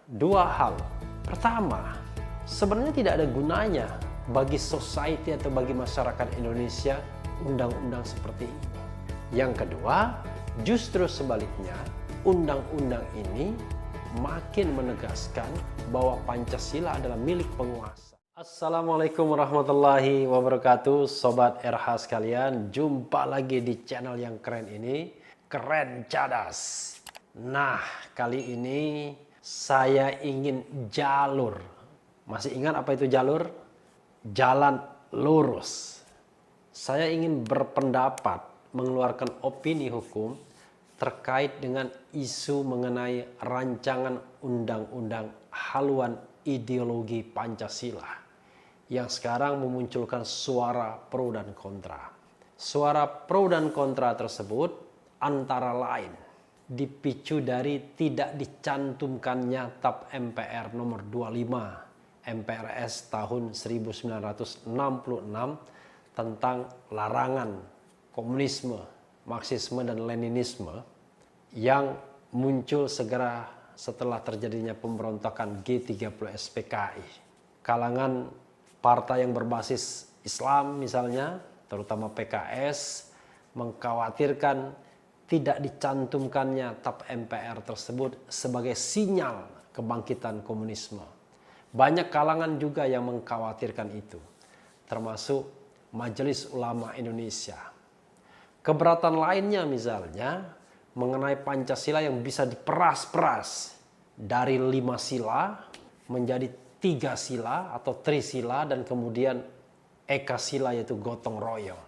dua hal. Pertama, sebenarnya tidak ada gunanya bagi society atau bagi masyarakat Indonesia undang-undang seperti ini. Yang kedua, justru sebaliknya, undang-undang ini makin menegaskan bahwa Pancasila adalah milik penguasa. Assalamualaikum warahmatullahi wabarakatuh, Sobat RH sekalian. Jumpa lagi di channel yang keren ini, Keren Cadas. Nah, kali ini saya ingin jalur. Masih ingat apa itu jalur? Jalan lurus. Saya ingin berpendapat, mengeluarkan opini hukum terkait dengan isu mengenai rancangan undang-undang haluan ideologi Pancasila yang sekarang memunculkan suara pro dan kontra. Suara pro dan kontra tersebut antara lain dipicu dari tidak dicantumkannya TAP MPR nomor 25 MPRS tahun 1966 tentang larangan komunisme, Marxisme dan Leninisme yang muncul segera setelah terjadinya pemberontakan G30 SPKI. Kalangan partai yang berbasis Islam misalnya, terutama PKS, mengkhawatirkan tidak dicantumkannya TAP MPR tersebut sebagai sinyal kebangkitan komunisme. Banyak kalangan juga yang mengkhawatirkan itu, termasuk Majelis Ulama Indonesia. Keberatan lainnya misalnya mengenai Pancasila yang bisa diperas-peras dari 5 sila menjadi 3 sila atau trisila dan kemudian eka sila yaitu gotong royong.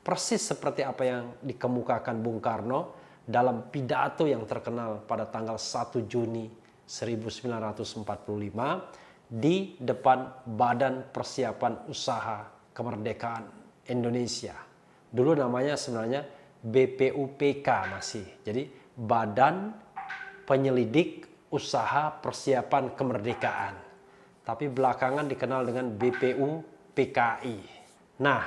Persis seperti apa yang dikemukakan Bung Karno dalam pidato yang terkenal pada tanggal 1 Juni 1945 di depan Badan Persiapan Usaha Kemerdekaan Indonesia. Dulu namanya sebenarnya BPUPK masih. Jadi Badan Penyelidik Usaha Persiapan Kemerdekaan. Tapi belakangan dikenal dengan BPUPKI. Nah,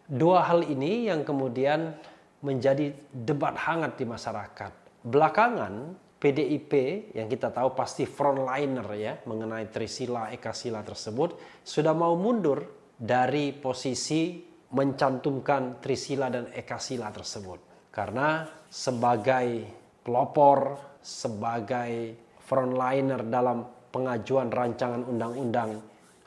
dua hal ini yang kemudian menjadi debat hangat di masyarakat. Belakangan PDIP yang kita tahu pasti frontliner ya mengenai trisila, ekasila tersebut sudah mau mundur dari posisi mencantumkan trisila dan ekasila tersebut. Karena sebagai pelopor, sebagai frontliner dalam pengajuan rancangan undang-undang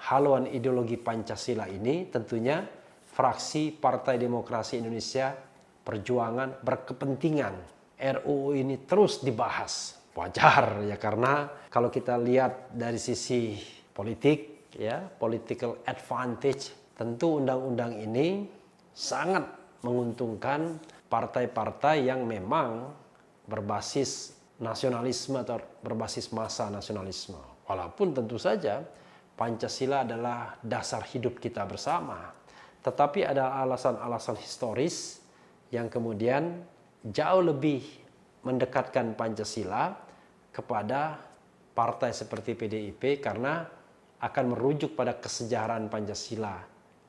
haluan ideologi Pancasila ini, tentunya fraksi Partai Demokrasi Indonesia Perjuangan berkepentingan RUU ini terus dibahas. Wajar ya, karena kalau kita lihat dari sisi politik ya, political advantage, tentu undang-undang ini sangat menguntungkan partai-partai yang memang berbasis nasionalisme atau berbasis massa nasionalisme. Walaupun tentu saja Pancasila adalah dasar hidup kita bersama. Tetapi ada alasan-alasan historis yang kemudian jauh lebih mendekatkan Pancasila kepada partai seperti PDIP karena akan merujuk pada kesejahteraan Pancasila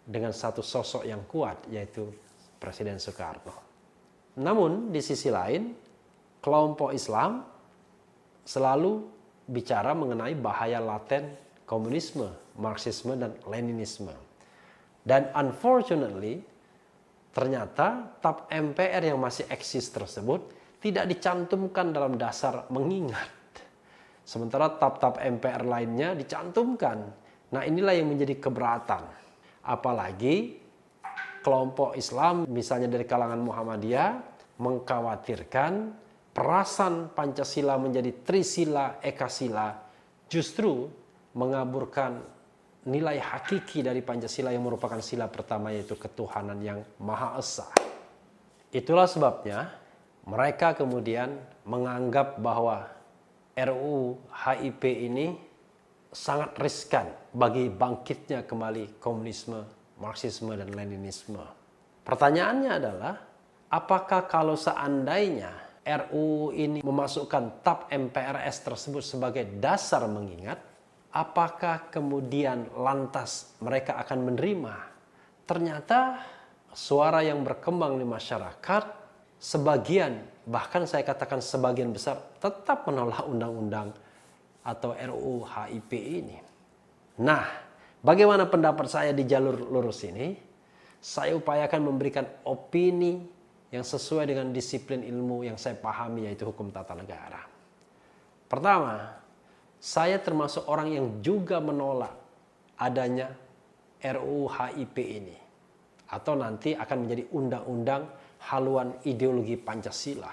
dengan satu sosok yang kuat yaitu Presiden Soekarno. Namun di sisi lain kelompok Islam selalu bicara mengenai bahaya laten komunisme, Marxisme dan Leninisme. Dan unfortunately ternyata TAP MPR yang masih eksis tersebut tidak dicantumkan dalam dasar mengingat. Sementara TAP-TAP MPR lainnya dicantumkan. Nah, inilah yang menjadi keberatan. Apalagi kelompok Islam misalnya dari kalangan Muhammadiyah mengkhawatirkan perasan Pancasila menjadi trisila, ekasila justru mengaburkan nilai hakiki dari Pancasila yang merupakan sila pertama yaitu ketuhanan yang Maha Esa. Itulah sebabnya mereka kemudian menganggap bahwa RUU HIP ini sangat riskan bagi bangkitnya kembali komunisme, Marxisme dan Leninisme. Pertanyaannya adalah apakah kalau seandainya RUU ini memasukkan TAP MPRS tersebut sebagai dasar mengingat, apakah kemudian lantas mereka akan menerima? Ternyata suara yang berkembang di masyarakat, sebagian, bahkan saya katakan sebagian besar, tetap menolak undang-undang atau RUU HIP ini. Nah, bagaimana pendapat saya di jalur lurus ini? Saya upayakan memberikan opini yang sesuai dengan disiplin ilmu yang saya pahami, yaitu hukum tata negara. Pertama, saya termasuk orang yang juga menolak adanya RUU HIP ini, atau nanti akan menjadi undang-undang haluan ideologi Pancasila.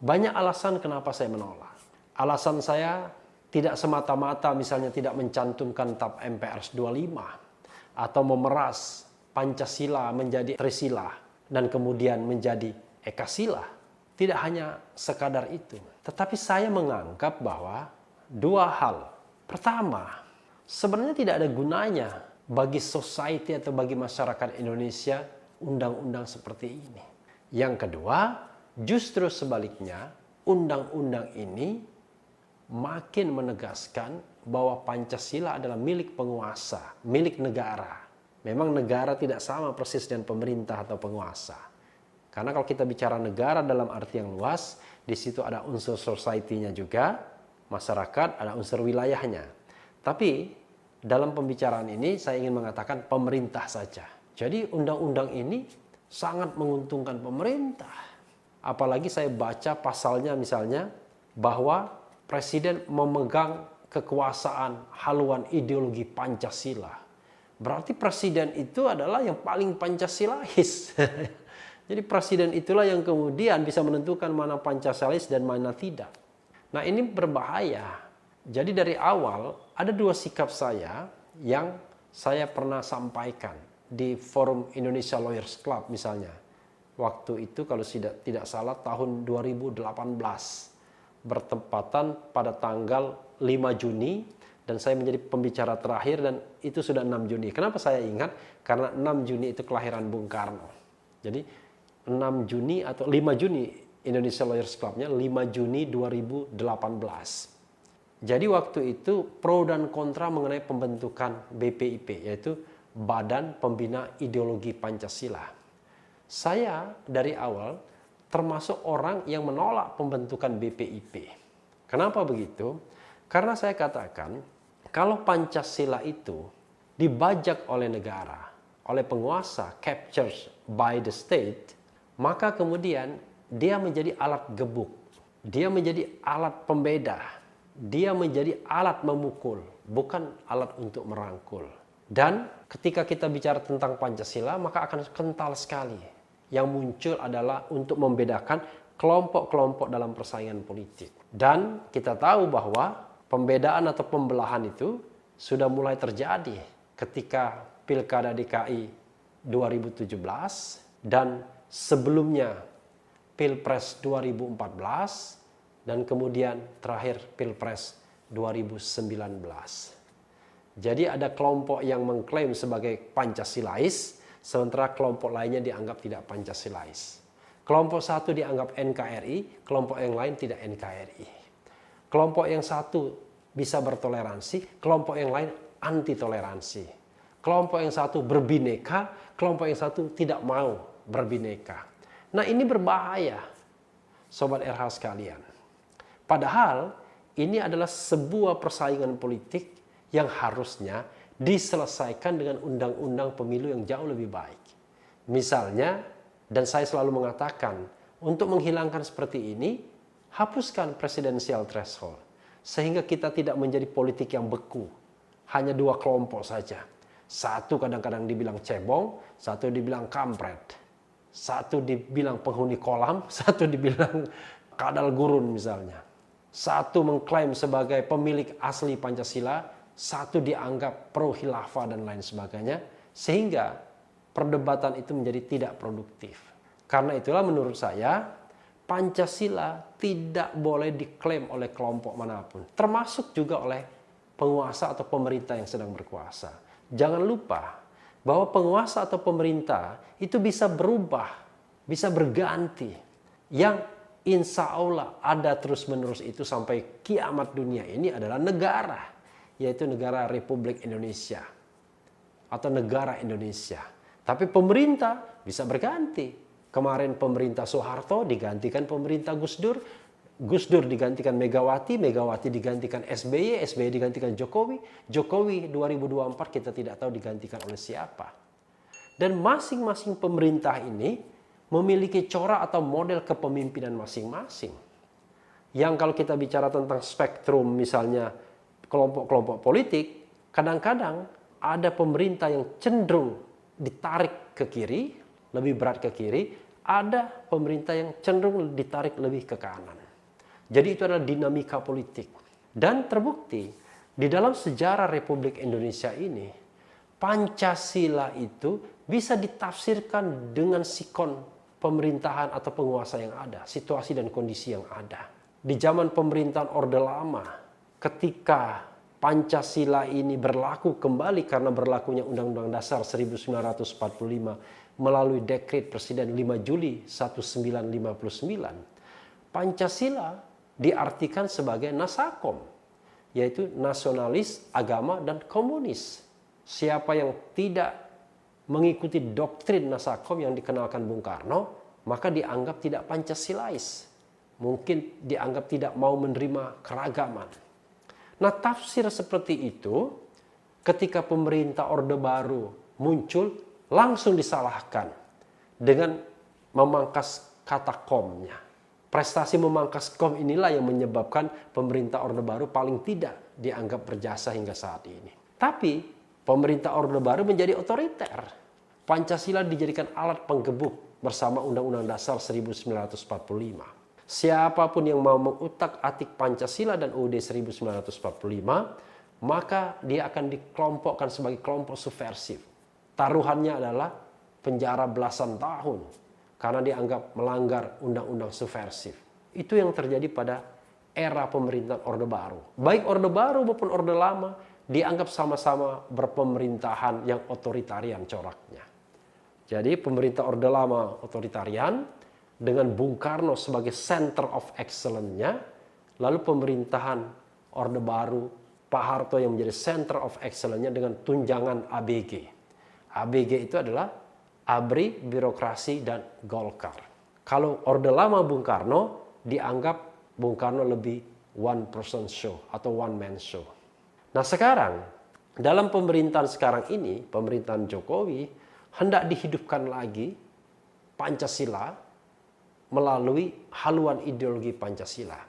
Banyak alasan kenapa saya menolak. Alasan saya tidak semata-mata misalnya tidak mencantumkan TAP MPRS 25 atau memeras Pancasila menjadi Trisila dan kemudian menjadi Ekasila. Tidak hanya sekadar itu, tetapi saya menganggap bahwa dua hal. Pertama, sebenarnya tidak ada gunanya bagi society atau bagi masyarakat Indonesia undang-undang seperti ini. Yang kedua, justru sebaliknya, undang-undang ini makin menegaskan bahwa Pancasila adalah milik penguasa, milik negara. Memang negara tidak sama persis dengan pemerintah atau penguasa. Karena kalau kita bicara negara dalam arti yang luas, di situ ada unsur society-nya juga, masyarakat, ada unsur wilayahnya. Tapi dalam pembicaraan ini saya ingin mengatakan pemerintah saja. Jadi undang-undang ini sangat menguntungkan pemerintah. Apalagi saya baca pasalnya misalnya bahwa presiden memegang kekuasaan haluan ideologi Pancasila. Berarti presiden itu adalah yang paling Pancasilais. Jadi presiden itulah yang kemudian bisa menentukan mana Pancasilais dan mana tidak. Nah, ini berbahaya. Jadi dari awal ada dua sikap saya yang saya pernah sampaikan di forum Indonesia Lawyers Club misalnya. Waktu itu kalau tidak salah tahun 2018. Bertepatan pada tanggal 5 Juni. Dan saya menjadi pembicara terakhir dan itu sudah 6 Juni. Kenapa saya ingat? Karena 6 Juni itu kelahiran Bung Karno. Jadi 6 Juni atau 5 Juni Indonesia Lawyers Club-nya 5 Juni 2018. Jadi waktu itu pro dan kontra mengenai pembentukan BPIP, yaitu Badan Pembina Ideologi Pancasila. Saya dari awal termasuk orang yang menolak pembentukan BPIP. Kenapa begitu? Karena saya katakan, kalau Pancasila itu dibajak oleh negara, oleh penguasa, captured by the state, maka kemudian dia menjadi alat gebuk, dia menjadi alat pembeda, dia menjadi alat memukul, bukan alat untuk merangkul. Dan ketika kita bicara tentang Pancasila, maka akan kental sekali. Yang muncul adalah untuk membedakan kelompok-kelompok dalam persaingan politik. Dan kita tahu bahwa pembedaan atau pembelahan itu sudah mulai terjadi ketika Pilkada DKI 2017 dan sebelumnya Pilpres 2014 dan kemudian terakhir Pilpres 2019. Jadi ada kelompok yang mengklaim sebagai Pancasilais, sementara kelompok lainnya dianggap tidak Pancasilais. Kelompok satu dianggap NKRI, kelompok yang lain tidak NKRI. Kelompok yang satu bisa bertoleransi, kelompok yang lain anti toleransi. Kelompok yang satu berbineka, kelompok yang satu tidak mau berbineka. Nah, ini berbahaya, Sobat RH sekalian. Padahal ini adalah sebuah persaingan politik yang harusnya diselesaikan dengan undang-undang pemilu yang jauh lebih baik. Misalnya, dan saya selalu mengatakan, untuk menghilangkan seperti ini, hapuskan presidensial threshold. Sehingga kita tidak menjadi politik yang beku. Hanya dua kelompok saja. Satu kadang-kadang dibilang cebong, satu dibilang kampret. Satu dibilang penghuni kolam, satu dibilang kadal gurun misalnya. Satu mengklaim sebagai pemilik asli Pancasila, satu dianggap pro khilafah dan lain sebagainya. Sehingga perdebatan itu menjadi tidak produktif. Karena itulah menurut saya, Pancasila tidak boleh diklaim oleh kelompok manapun, termasuk juga oleh penguasa atau pemerintah yang sedang berkuasa. Jangan lupa bahwa penguasa atau pemerintah itu bisa berubah, bisa berganti. Yang insya Allah ada terus-menerus itu sampai kiamat dunia ini adalah negara, yaitu negara Republik Indonesia atau negara Indonesia. Tapi pemerintah bisa berganti. Kemarin pemerintah Soeharto digantikan pemerintah Gus Dur, Gus Dur digantikan Megawati, Megawati digantikan SBY, SBY digantikan Jokowi, Jokowi 2024 kita tidak tahu digantikan oleh siapa. Dan masing-masing pemerintah ini memiliki corak atau model kepemimpinan masing-masing. Yang kalau kita bicara tentang spektrum misalnya kelompok-kelompok politik, kadang-kadang ada pemerintah yang cenderung ditarik ke kiri, lebih berat ke kiri, ada pemerintah yang cenderung ditarik lebih ke kanan. Jadi itu adalah dinamika politik. Dan terbukti di dalam sejarah Republik Indonesia ini, Pancasila itu bisa ditafsirkan dengan sikon pemerintahan atau penguasa yang ada, situasi dan kondisi yang ada. Di zaman pemerintahan Orde Lama, ketika Pancasila ini berlaku kembali karena berlakunya Undang-Undang Dasar 1945 melalui dekret Presiden 5 Juli 1959, Pancasila diartikan sebagai nasakom, yaitu nasionalis, agama, dan komunis. Siapa yang tidak mengikuti doktrin nasakom yang dikenalkan Bung Karno, maka dianggap tidak Pancasilais. Mungkin dianggap tidak mau menerima keragaman. Nah, tafsir seperti itu ketika pemerintah Orde Baru muncul langsung disalahkan dengan memangkas kata komnya. Prestasi memangkas kom inilah yang menyebabkan pemerintah Orde Baru paling tidak dianggap berjasa hingga saat ini. Tapi pemerintah Orde Baru menjadi otoriter. Pancasila dijadikan alat penggebuk bersama Undang-Undang Dasar 1945. Siapapun yang mau mengutak-atik Pancasila dan UUD 1945, maka dia akan dikelompokkan sebagai kelompok subversif. Taruhannya adalah penjara belasan tahun karena dianggap melanggar undang-undang subversif. Itu yang terjadi pada era pemerintahan Orde Baru. Baik Orde Baru maupun Orde Lama dianggap sama-sama berpemerintahan yang otoritarian coraknya. Jadi pemerintah Orde Lama otoritarian, dengan Bung Karno sebagai center of excellence-nya, lalu pemerintahan Orde Baru, Pak Harto yang menjadi center of excellence-nya dengan tunjangan ABG. ABG itu adalah ABRI, Birokrasi, dan Golkar. Kalau Orde Lama Bung Karno, dianggap Bung Karno lebih one person show atau one man show. Nah sekarang, dalam pemerintahan sekarang ini, pemerintahan Jokowi, hendak dihidupkan lagi Pancasila melalui haluan ideologi Pancasila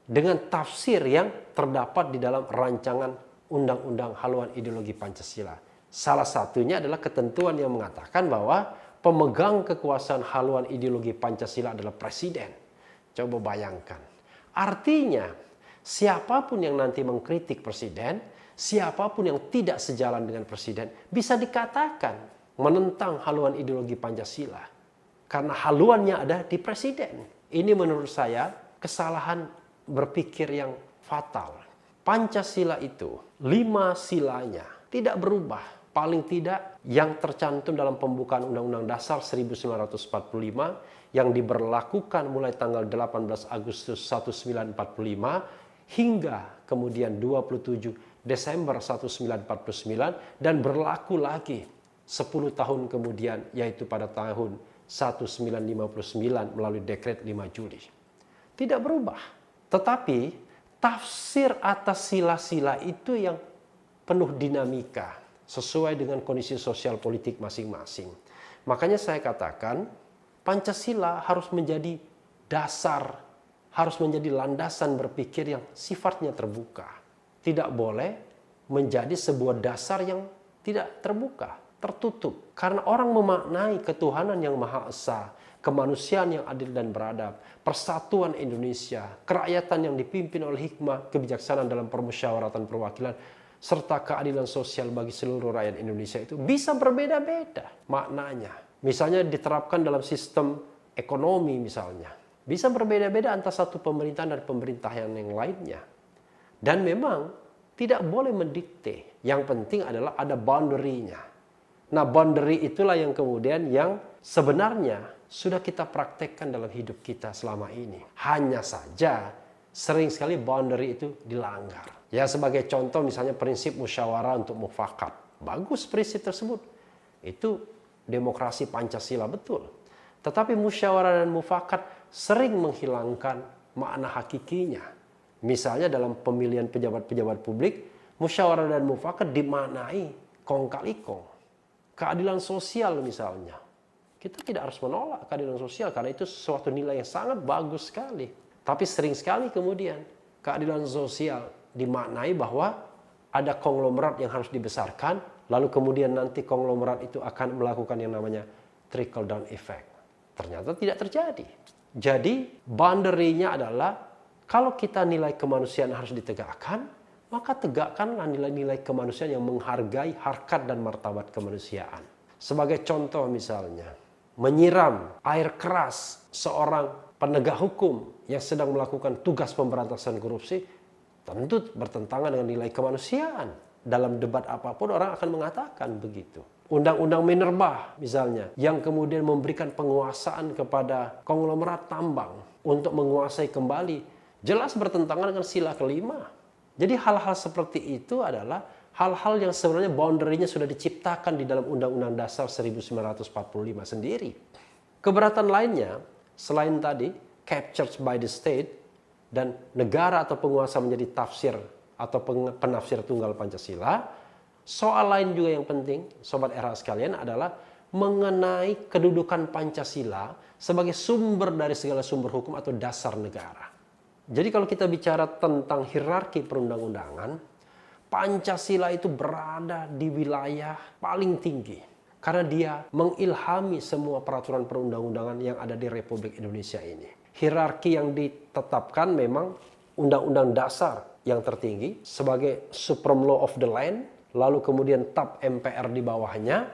dengan tafsir yang terdapat di dalam rancangan undang-undang haluan ideologi Pancasila. Salah satunya adalah ketentuan yang mengatakan bahwa pemegang kekuasaan haluan ideologi Pancasila adalah presiden. Coba bayangkan. Artinya, siapapun yang nanti mengkritik presiden, siapapun yang tidak sejalan dengan presiden, bisa dikatakan menentang haluan ideologi Pancasila. Karena haluannya ada di presiden. Ini menurut saya kesalahan berpikir yang fatal. Pancasila itu 5 silanya tidak berubah. Paling tidak yang tercantum dalam pembukaan Undang-Undang Dasar 1945 yang diberlakukan mulai tanggal 18 Agustus 1945 hingga kemudian 27 Desember 1949 dan berlaku lagi 10 tahun kemudian yaitu pada tahun 1959 melalui dekret 5 Juli. Tidak berubah. Tetapi tafsir atas sila-sila itu yang penuh dinamika sesuai dengan kondisi sosial politik masing-masing. Makanya saya katakan Pancasila harus menjadi dasar, harus menjadi landasan berpikir yang sifatnya terbuka. Tidak boleh menjadi sebuah dasar yang tidak terbuka, tertutup. Karena orang memaknai ketuhanan yang Maha Esa, kemanusiaan yang adil dan beradab, persatuan Indonesia, kerakyatan yang dipimpin oleh hikmah, kebijaksanaan dalam permusyawaratan perwakilan, serta keadilan sosial bagi seluruh rakyat Indonesia itu bisa berbeda-beda maknanya. Misalnya diterapkan dalam sistem ekonomi misalnya. Bisa berbeda-beda antara satu pemerintahan dan pemerintahan yang lainnya. Dan memang tidak boleh mendikte. Yang penting adalah ada boundary-nya. Nah, boundary itulah yang kemudian yang sebenarnya sudah kita praktekkan dalam hidup kita selama ini. Hanya saja sering sekali boundary itu dilanggar. Ya, sebagai contoh misalnya prinsip musyawarah untuk mufakat. Bagus prinsip tersebut. Itu demokrasi Pancasila betul. Tetapi musyawarah dan mufakat sering menghilangkan makna hakikinya. Misalnya dalam pemilihan pejabat-pejabat publik, musyawarah dan mufakat dimaknai kong kali kong. Keadilan sosial misalnya. Kita tidak harus menolak keadilan sosial karena itu suatu nilai yang sangat bagus sekali. Tapi sering sekali kemudian keadilan sosial dimaknai bahwa ada konglomerat yang harus dibesarkan, lalu kemudian nanti konglomerat itu akan melakukan yang namanya trickle down effect. Ternyata tidak terjadi. Jadi boundary-nya adalah kalau kita nilai kemanusiaan harus ditegakkan, maka tegakkanlah nilai-nilai kemanusiaan yang menghargai harkat dan martabat kemanusiaan. Sebagai contoh misalnya, menyiram air keras seorang penegak hukum yang sedang melakukan tugas pemberantasan korupsi tentu bertentangan dengan nilai kemanusiaan. Dalam debat apapun orang akan mengatakan begitu. Undang-undang Minerba misalnya yang kemudian memberikan penguasaan kepada konglomerat tambang untuk menguasai kembali jelas bertentangan dengan sila kelima. Jadi hal-hal seperti itu adalah hal-hal yang sebenarnya boundary-nya sudah diciptakan di dalam Undang-Undang Dasar 1945 sendiri. Keberatan lainnya selain tadi captured by the state dan negara atau penguasa menjadi tafsir atau penafsir tunggal Pancasila, soal lain juga yang penting Sobat Era sekalian adalah mengenai kedudukan Pancasila sebagai sumber dari segala sumber hukum atau dasar negara. Jadi kalau kita bicara tentang hierarki perundang-undangan, Pancasila itu berada di wilayah paling tinggi. Karena dia mengilhami semua peraturan perundang-undangan yang ada di Republik Indonesia ini. Hierarki yang ditetapkan memang Undang-Undang Dasar yang tertinggi sebagai supreme law of the land, lalu kemudian TAP MPR di bawahnya,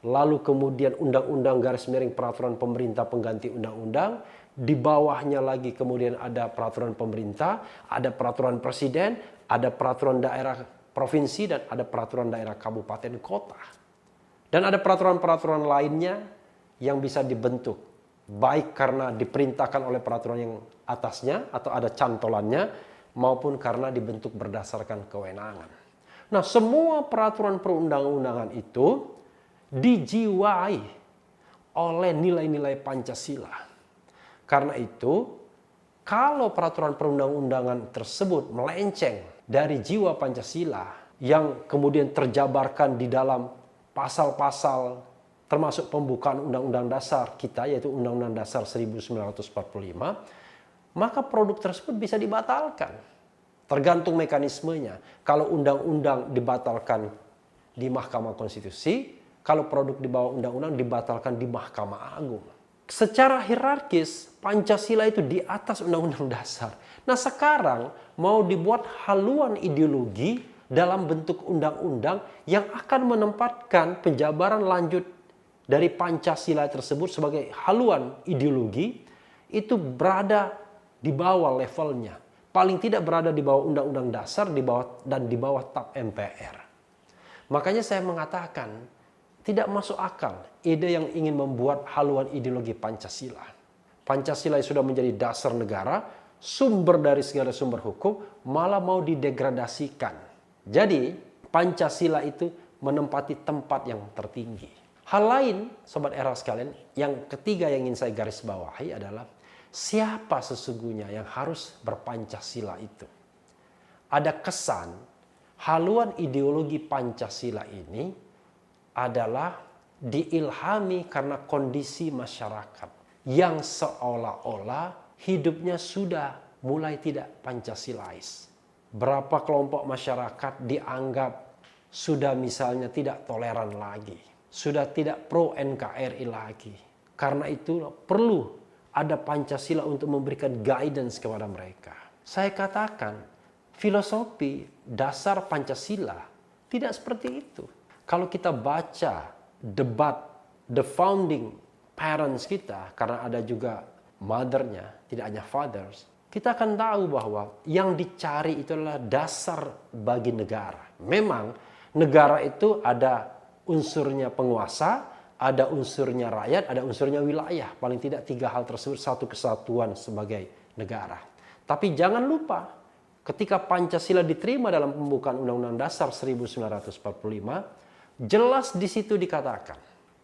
lalu kemudian Undang-Undang garis miring peraturan pemerintah pengganti undang-undang, di bawahnya lagi kemudian ada peraturan pemerintah, ada peraturan presiden, ada peraturan daerah provinsi, dan ada peraturan daerah kabupaten kota. Dan ada peraturan-peraturan lainnya yang bisa dibentuk, baik karena diperintahkan oleh peraturan yang atasnya atau ada cantolannya, maupun karena dibentuk berdasarkan kewenangan. Nah, semua peraturan perundang-undangan itu dijiwai oleh nilai-nilai Pancasila. Karena itu, kalau peraturan perundang-undangan tersebut melenceng dari jiwa Pancasila yang kemudian terjabarkan di dalam pasal-pasal termasuk pembukaan Undang-Undang Dasar kita, yaitu Undang-Undang Dasar 1945, maka produk tersebut bisa dibatalkan. Tergantung mekanismenya. Kalau undang-undang dibatalkan di Mahkamah Konstitusi, kalau produk di bawah undang-undang dibatalkan di Mahkamah Agung. Secara hierarkis, Pancasila itu di atas Undang-Undang Dasar. Nah, sekarang mau dibuat haluan ideologi dalam bentuk undang-undang yang akan menempatkan penjabaran lanjut dari Pancasila tersebut sebagai haluan ideologi, itu berada di bawah levelnya. Paling tidak berada di bawah Undang-Undang Dasar dan di bawah TAP MPR. Makanya saya mengatakan, tidak masuk akal ide yang ingin membuat haluan ideologi Pancasila. Pancasila yang sudah menjadi dasar negara, sumber dari segala sumber hukum, malah mau didegradasikan. Jadi Pancasila itu menempati tempat yang tertinggi. Hal lain, Sobat Era sekalian, yang ketiga yang ingin saya garis bawahi adalah siapa sesungguhnya yang harus berpancasila itu. Ada kesan haluan ideologi Pancasila ini adalah diilhami karena kondisi masyarakat yang seolah-olah hidupnya sudah mulai tidak Pancasilais. Berapa kelompok masyarakat dianggap sudah misalnya tidak toleran lagi, sudah tidak pro NKRI lagi. Karena itu perlu ada Pancasila untuk memberikan guidance kepada mereka. Saya katakan filosofi dasar Pancasila tidak seperti itu. Kalau kita baca debat the founding parents kita, karena ada juga mothernya, tidak hanya fathers, kita akan tahu bahwa yang dicari itu adalah dasar bagi negara. Memang negara itu ada unsurnya penguasa, ada unsurnya rakyat, ada unsurnya wilayah. Paling tidak tiga hal tersebut satu kesatuan sebagai negara. Tapi jangan lupa, ketika Pancasila diterima dalam pembukaan Undang-Undang Dasar 1945, jelas di situ dikatakan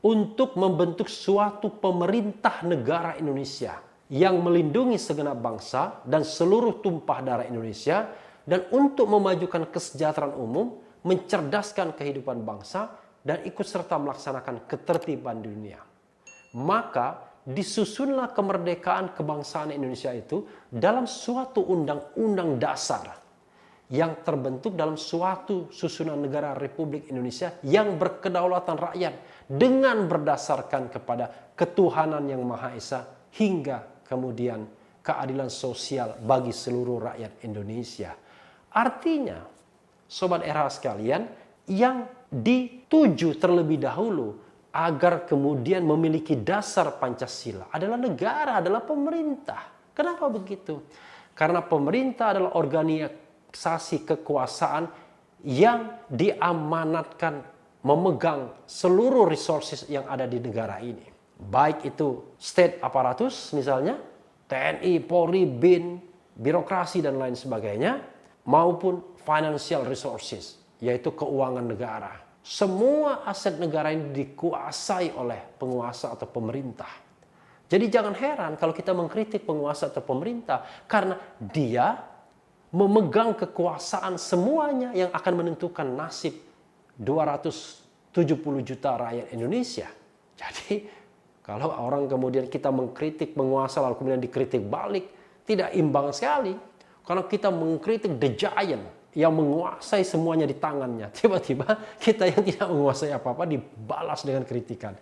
untuk membentuk suatu pemerintah negara Indonesia yang melindungi segenap bangsa dan seluruh tumpah darah Indonesia, dan untuk memajukan kesejahteraan umum, mencerdaskan kehidupan bangsa, dan ikut serta melaksanakan ketertiban dunia. Maka disusunlah kemerdekaan kebangsaan Indonesia itu dalam suatu undang-undang dasar yang terbentuk dalam suatu susunan negara Republik Indonesia yang berkedaulatan rakyat dengan berdasarkan kepada ketuhanan yang Maha Esa hingga kemudian keadilan sosial bagi seluruh rakyat Indonesia. Artinya, Sobat RH sekalian, yang dituju terlebih dahulu agar kemudian memiliki dasar Pancasila adalah negara, adalah pemerintah. Kenapa begitu? Karena pemerintah adalah organisasi kekuasaan yang diamanatkan memegang seluruh resources yang ada di negara ini. Baik itu state apparatus misalnya, TNI, Polri, BIN, birokrasi dan lain sebagainya, maupun financial resources, yaitu keuangan negara. Semua aset negara ini dikuasai oleh penguasa atau pemerintah. Jadi jangan heran kalau kita mengkritik penguasa atau pemerintah, karena dia memegang kekuasaan semuanya yang akan menentukan nasib 270 juta rakyat Indonesia. Jadi kalau orang kemudian kita mengkritik penguasa lalu kemudian dikritik balik, tidak imbang sekali. Karena kita mengkritik the giant yang menguasai semuanya di tangannya. Tiba-tiba kita yang tidak menguasai apa-apa dibalas dengan kritikan.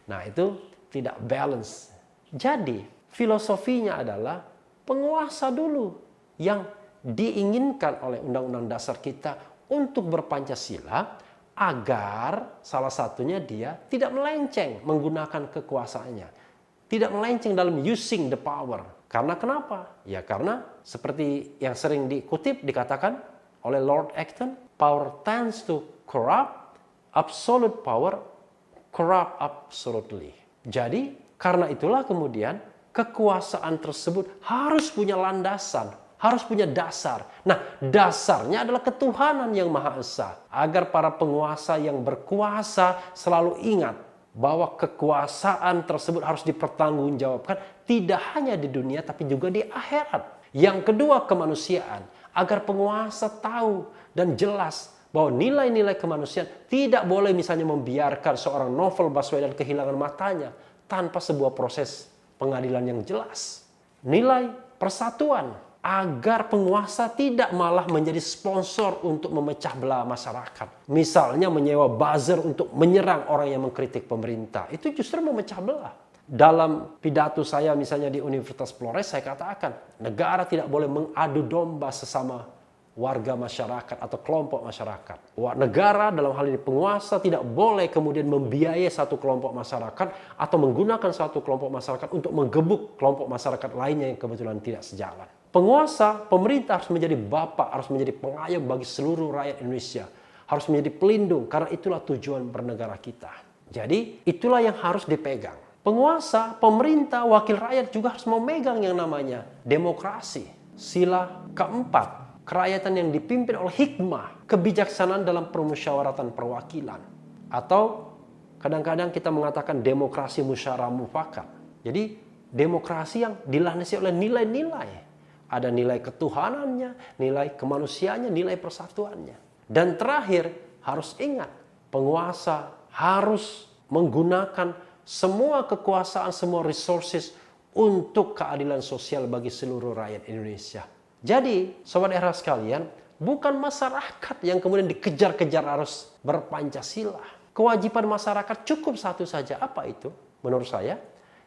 Nah, itu tidak balance. Jadi filosofinya adalah penguasa dulu yang diinginkan oleh Undang-Undang Dasar kita untuk berpancasila, agar salah satunya dia tidak melenceng menggunakan kekuasaannya. Tidak melenceng dalam using the power. Karena kenapa? Ya karena seperti yang sering dikutip dikatakan oleh Lord Acton, power tends to corrupt, absolute power corrupt absolutely. Jadi karena itulah kemudian kekuasaan tersebut harus punya landasan, harus punya dasar. Nah, dasarnya adalah ketuhanan yang Maha Esa. Agar para penguasa yang berkuasa selalu ingat bahwa kekuasaan tersebut harus dipertanggungjawabkan tidak hanya di dunia tapi juga di akhirat. Yang kedua, kemanusiaan. Agar penguasa tahu dan jelas bahwa nilai-nilai kemanusiaan tidak boleh misalnya membiarkan seorang Novel Baswedan kehilangan matanya tanpa sebuah proses pengadilan yang jelas. Nilai persatuan, agar penguasa tidak malah menjadi sponsor untuk memecah belah masyarakat. Misalnya menyewa buzzer untuk menyerang orang yang mengkritik pemerintah. Itu justru memecah belah. Dalam pidato saya misalnya di Universitas Flores, saya katakan negara tidak boleh mengadu domba sesama warga masyarakat atau kelompok masyarakat. Negara dalam hal ini penguasa tidak boleh kemudian membiayai satu kelompok masyarakat atau menggunakan satu kelompok masyarakat untuk menggebuk kelompok masyarakat lainnya yang kebetulan tidak sejalan. Penguasa, pemerintah harus menjadi bapak, harus menjadi pengayom bagi seluruh rakyat Indonesia. Harus menjadi pelindung, karena itulah tujuan bernegara kita. Jadi itulah yang harus dipegang. Penguasa, pemerintah, wakil rakyat juga harus memegang yang namanya demokrasi. Sila keempat, kerakyatan yang dipimpin oleh hikmah, kebijaksanaan dalam permusyawaratan perwakilan. Atau kadang-kadang kita mengatakan demokrasi musyawarah mufakat. Jadi demokrasi yang dilandasi oleh nilai-nilai. Ada nilai ketuhanannya, nilai kemanusiaannya, nilai persatuannya. Dan terakhir, harus ingat, penguasa harus menggunakan semua kekuasaan, semua resources untuk keadilan sosial bagi seluruh rakyat Indonesia. Jadi, Sobat RH sekalian, bukan masyarakat yang kemudian dikejar-kejar harus berpancasila. Kewajiban masyarakat cukup satu saja. Apa itu? Menurut saya,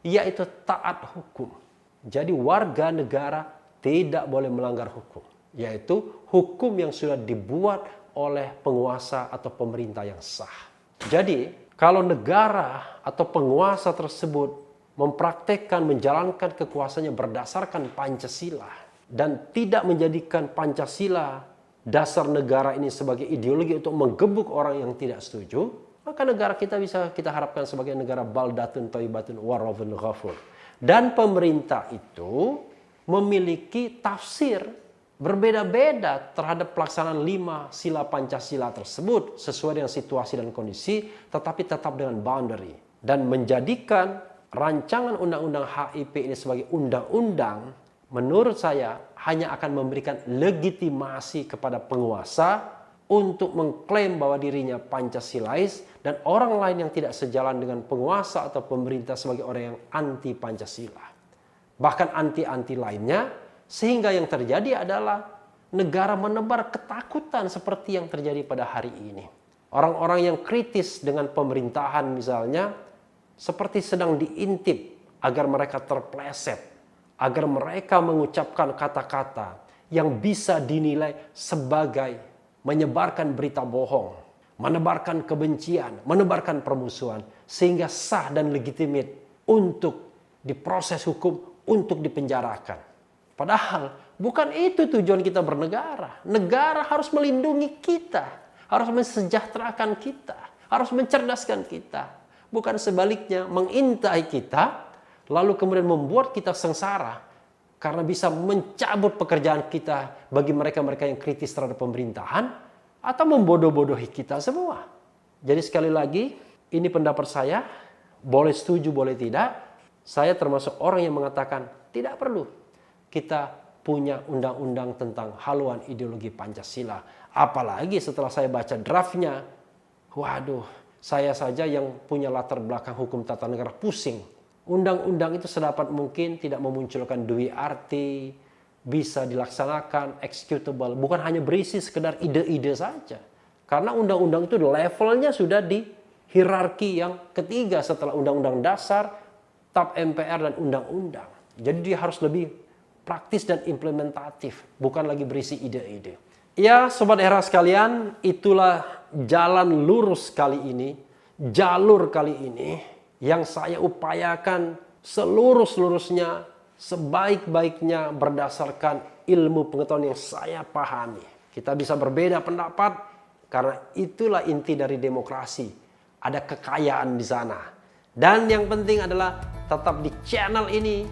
yaitu taat hukum. Jadi warga negara tidak boleh melanggar hukum. Yaitu hukum yang sudah dibuat oleh penguasa atau pemerintah yang sah. Jadi, kalau negara atau penguasa tersebut mempraktekkan, menjalankan kekuasaannya berdasarkan Pancasila dan tidak menjadikan Pancasila dasar negara ini sebagai ideologi untuk menggebuk orang yang tidak setuju, maka negara kita bisa kita harapkan sebagai negara baldatun thayyibatun warabun ghafur. Dan pemerintah itu memiliki tafsir berbeda-beda terhadap pelaksanaan 5 sila Pancasila tersebut sesuai dengan situasi dan kondisi, tetapi tetap dengan boundary. Dan menjadikan rancangan undang-undang HIP ini sebagai undang-undang, menurut saya hanya akan memberikan legitimasi kepada penguasa untuk mengklaim bahwa dirinya Pancasilais dan orang lain yang tidak sejalan dengan penguasa atau pemerintah sebagai orang yang anti Pancasila. Bahkan anti-anti lainnya, sehingga yang terjadi adalah negara menebar ketakutan seperti yang terjadi pada hari ini. Orang-orang yang kritis dengan pemerintahan misalnya, seperti sedang diintip agar mereka terpleset, agar mereka mengucapkan kata-kata yang bisa dinilai sebagai menyebarkan berita bohong, menebarkan kebencian, menebarkan permusuhan, sehingga sah dan legitimit untuk diproses hukum, untuk dipenjarakan. Padahal bukan itu tujuan kita bernegara. Negara harus melindungi kita, harus mensejahterakan kita, harus mencerdaskan kita. Bukan sebaliknya mengintai kita, lalu kemudian membuat kita sengsara karena bisa mencabut pekerjaan kita bagi mereka-mereka yang kritis terhadap pemerintahan, atau membodoh-bodohi kita semua. Jadi sekali lagi, ini pendapat saya, boleh setuju, boleh tidak. Saya termasuk orang yang mengatakan tidak perlu kita punya undang-undang tentang haluan ideologi Pancasila. Apalagi setelah saya baca draftnya, waduh, saya saja yang punya latar belakang hukum tata negara pusing. Undang-undang itu sedapat mungkin tidak memunculkan dui arti, bisa dilaksanakan, executable, bukan hanya berisi sekedar ide-ide saja. Karena undang-undang itu levelnya sudah di hierarki yang ketiga setelah undang-undang dasar, TAP MPR dan undang-undang. Jadi dia harus lebih praktis dan implementatif, bukan lagi berisi ide-ide. Ya, Sobat Era sekalian, itulah jalan lurus kali ini, jalur kali ini yang saya upayakan seluruh-seluruhnya, sebaik-baiknya berdasarkan ilmu pengetahuan yang saya pahami. Kita bisa berbeda pendapat karena itulah inti dari demokrasi. Ada kekayaan di sana. Dan yang penting adalah tetap di channel ini,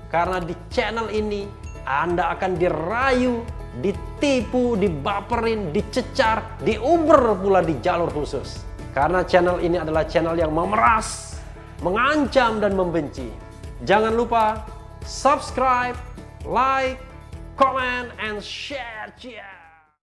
karena di channel ini Anda akan dirayu, ditipu, dibaperin, dicecar, diuber pula di jalur khusus. Karena channel ini adalah channel yang memeras, mengancam dan membenci. Jangan lupa subscribe, like, comment, and share.